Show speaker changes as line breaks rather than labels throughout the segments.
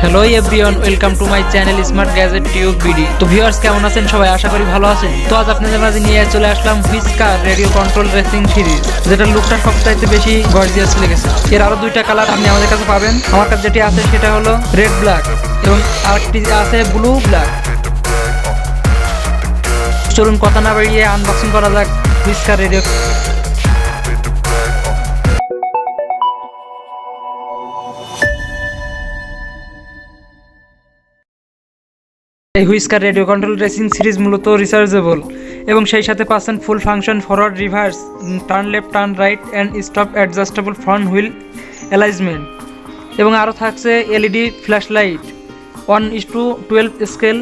Hello everyone, welcome to my channel smart gadget tube BD. তো viewers, কেমন আছেন সবাই? আশা করি ভালো আছেন। তো আজ আপনাদের মাঝে নিয়ে চলে আসলাম whisker radio control racing series, যেটা লুকটা সবচাইতে বেশি গর্জিয়াস লেগেছে। এর আরো দুইটা কালার আপনি আমাদের কাছে পাবেন। আমার কাছে যেটি আছে সেটা হলো রেড ব্ল্যাক এবং আরেকটি আছে ব্লু ব্ল্যাক। চলুন কথা না বাড়িয়ে আনবক্সিং করা যাক হুইস্কার রেডিও। এই whisker radio control racing series মূলত রিচার্জেবল এবং সেই সাথে পাচ্ছেন full function forward, reverse, turn left, turn right and stop adjustable front wheel alignment এবং আরও থাকছে LED flash light 1:12 scale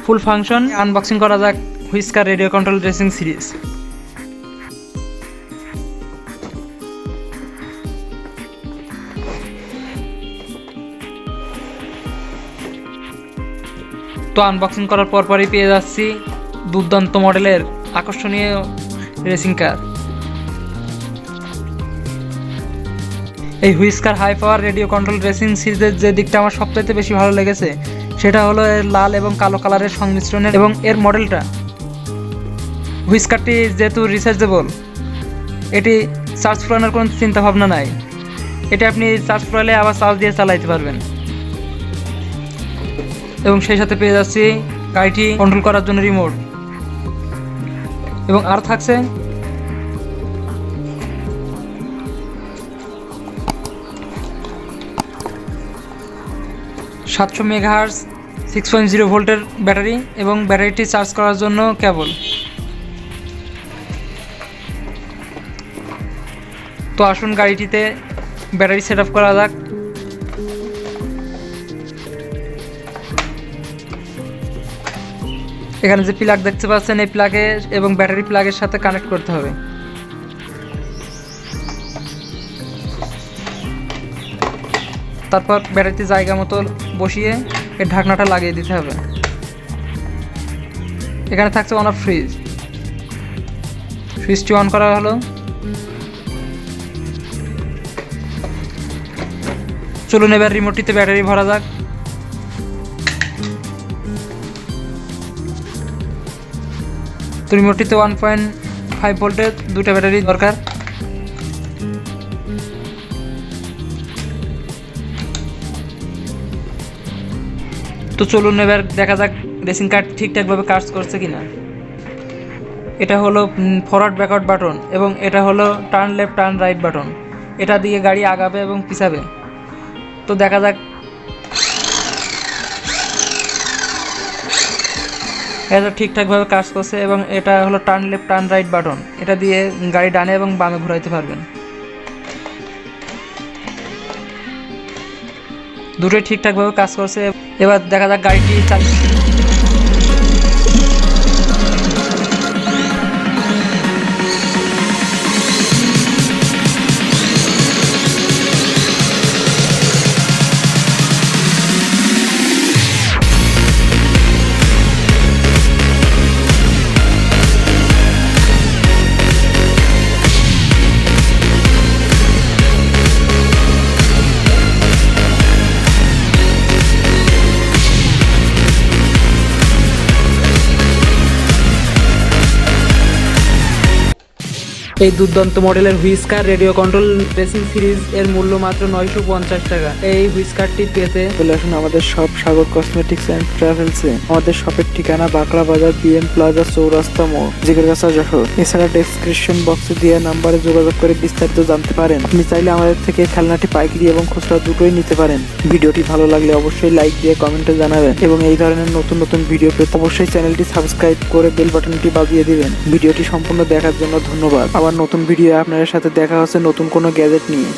full function. Unboxing করা যাক whisker radio control racing series. তো আনবক্সিং করার পরই পেয়ে যাচ্ছি দুর্দান্ত মডেলের আকর্ষণীয় রেসিং কার। এই Whisker high power radio control racing সিরিজের যে দিকটা আমার সবচাইতে বেশি ভালো লেগেছে সেটা হলো এর লাল এবং কালো কালারের সংমিশ্রণের এবং এর মডেলটা। হুইস্কারটি যেহেতু রিচার্জেবল, এটি চার্জ ফুরানোর কোনো চিন্তা ভাবনা নাই। এটা আপনি চার্জ ফুরালে আবার চার্জ দিয়ে চালাইতে পারবেন এবং সেই সাথে পেয়ে যাচ্ছি গাড়িটি কন্ট্রোল করার জন্য রিমোট এবং আর থাকছে সাতশো মেগাহার্জ 6.0 ভোল্টের ব্যাটারি এবং ব্যাটারিটি চার্জ করার জন্য কেবল। তো আসুন গাড়িটিতে ব্যাটারি সেট আপ করা যাক। এখানে যে প্লাগ দেখতে পাচ্ছেন, এই প্লাগে এবং ব্যাটারি প্লাগের সাথে কানেক্ট করতে হবে। তারপর ব্যাটারিতে জায়গা মতো বসিয়ে এর ঢাকনাটা লাগিয়ে দিতে হবে। এখানে থাকছে অন অফ সুইচ, সুইচটি অন করা হলো। চলুন এবার রিমোটটিতে ব্যাটারি ভরা যাক। তো রিমোটটিতে 1.5 ভোল্টের দুটো ব্যাটারি দরকার। তো চলুন এবার দেখা যাক রেসিং কার ঠিকঠাকভাবে কাজ করছে কিনা। এটা হলো ফরওয়ার্ড ব্যাকওয়ার্ড বাটন এবং এটা হলো turn left turn right button. এটা দিয়ে গাড়ি আগাবে এবং পিছাবে। তো দেখা যাক এটা ঠিকঠাকভাবে কাজ করছে এবং এটা হলো turn left turn right button. এটা দিয়ে গাড়ি ডানে এবং বামে ঘোরাইতে পারবেন। দুটোই ঠিকঠাকভাবে কাজ করছে। এবার দেখা যাক গাড়িটি এই দুর্দান্ত মডেলের whisker radio control racing series এর মূল্য মাত্র 950 টাকা। এই হুইস্কারটি পেতে চলে আসুন আমাদের শপ সাগর কসমেটিক্স অ্যান্ড ট্রাভেলসে। আমাদের শপের ঠিকানা বাকড়া বাজার, বিএম প্লাজা, চৌরাস্তা মোড়, জিগরগাছা, যশোর। এছাড়া ডেসক্রিপশন বক্সে দেওয়া নাম্বারে যোগাযোগ করে বিস্তারিত জানতে পারেন। আপনি চাইলে আমাদের থেকে খেলনাটি পাইকারি এবং খুচরা দুটোই নিতে পারেন। ভিডিওটি ভালো লাগলে অবশ্যই লাইক দিয়ে কমেন্টে জানাবেন এবং এই ধরনের নতুন নতুন ভিডিও পেতে অবশ্যই চ্যানেলটি সাবস্ক্রাইব করে বেল বাটনটি বাজিয়ে দিবেন। ভিডিওটি সম্পূর্ণ দেখার জন্য ধন্যবাদ। আবার নতুন ভিডিও আপনাদের সাথে দেখা হচ্ছে নতুন কোনো গ্যাজেট নিয়ে।